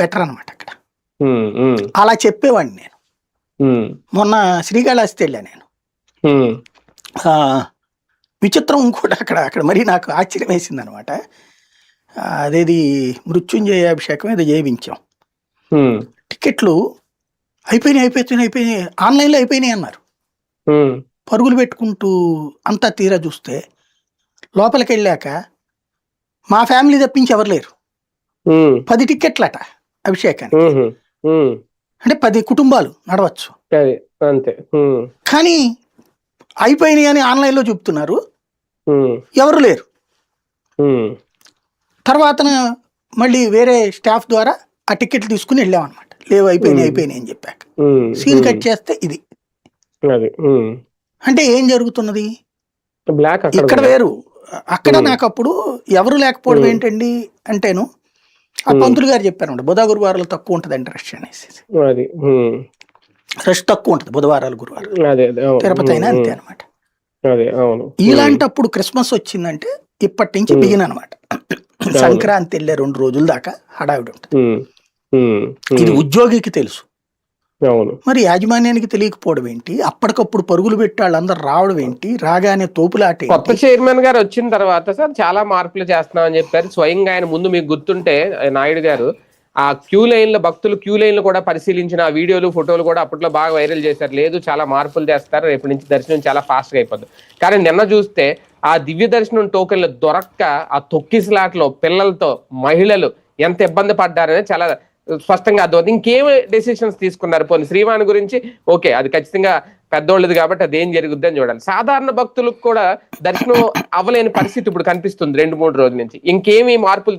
Better అనమాట అక్కడ. అలా చెప్పేవాడిని నేను. మొన్న శ్రీకాళహస్తి వెళ్ళా నేను. విచిత్రం కూడా అక్కడ అక్కడ మరీ నాకు ఆశ్చర్యం వేసింది అనమాట. అదేది మృత్యుంజయాభిషేకం ఏదో చేయించాం. టికెట్లు అయిపోయినాయి ఆన్లైన్లో అయిపోయినాయి అన్నారు. పరుగులు పెట్టుకుంటూ అంతా తీరా చూస్తే లోపలికి వెళ్ళాక మా ఫ్యామిలీ తప్పించి ఎవరు లేరు. 10 టికెట్లట అభిషేకానికి. అంటే 10 కుటుంబాలు నడవచ్చు. కానీ అయిపోయినాయి అని ఆన్లైన్లో చెప్తున్నారు, ఎవరు లేరు. తర్వాత మళ్ళీ వేరే స్టాఫ్ ద్వారా ఆ టికెట్లు తీసుకుని వెళ్ళామన్నమాట. లేవు, అయిపోయినాయి అని చెప్పాక సీన్ కట్ చేస్తే ఇది. అంటే ఏం జరుగుతున్నది ఇక్కడ వేరు, అక్కడ నాకు అప్పుడు ఎవరు లేకపోవడం ఏంటండి అంటేను ఆ పంతులు గారు చెప్పారు బుధ గురువారాలు తక్కువ ఉంటదండి రష్ అనేసి. రష్ తక్కువ ఉంటది బుధవారాలు గురువారాలు, తిరుపతి అయినా అంతే అనమాట. ఇలాంటప్పుడు క్రిస్మస్ వచ్చిందంటే ఇప్పటి నుంచి బిగిన్ అనమాట. సంక్రాంతి వెళ్ళే 2 రోజుల దాకా హడావిడి ఉంటుంది. ఇది ఉద్యోగికి తెలుసు, మరి యాజమాన్యానికి తెలియకపోవడం ఏంటి? అప్పటికప్పుడు పరుగులు పెట్టి వాళ్ళందరూ రావడం ఏంటి? రాగానే తోపులాట. కొత్త చైర్మన్ గారు వచ్చిన తర్వాత సార్ చాలా మార్పులు చేస్తున్నామని చెప్పారు. స్వయంగా ఆయన ముందు మీకు గుర్తుంటే నాయుడు గారు ఆ భక్తులు క్యూ లైన్లు కూడా పరిశీలించిన ఆ వీడియోలు ఫోటోలు కూడా అప్పట్లో బాగా వైరల్ చేశారు. లేదు, చాలా మార్పులు చేస్తారు, రేపటి నుంచి దర్శనం చాలా ఫాస్ట్ గా అయిపోద్ది. కానీ నిన్న చూస్తే ఆ దివ్య దర్శనం టోకెన్లు దొరక్క ఆ తొక్కిసలాట్లో పిల్లలతో మహిళలు ఎంత ఇబ్బంది పడ్డారని చాలా స్పష్టంగా అర్థమవుతుంది. ఇంకేం డెసిషన్స్ తీసుకున్నారు? పోనీ శ్రీవాణి గురించి ఓకే, అది ఖచ్చితంగా పెద్దోళ్ళది కాబట్టి అదేం జరుగుద్ది అని చూడాలి. సాధారణ భక్తులకు కూడా దర్శనం అవ్వలేని పరిస్థితి ఇప్పుడు కనిపిస్తుంది 2-3 రోజుల నుంచి. ఇంకేమి మార్పులు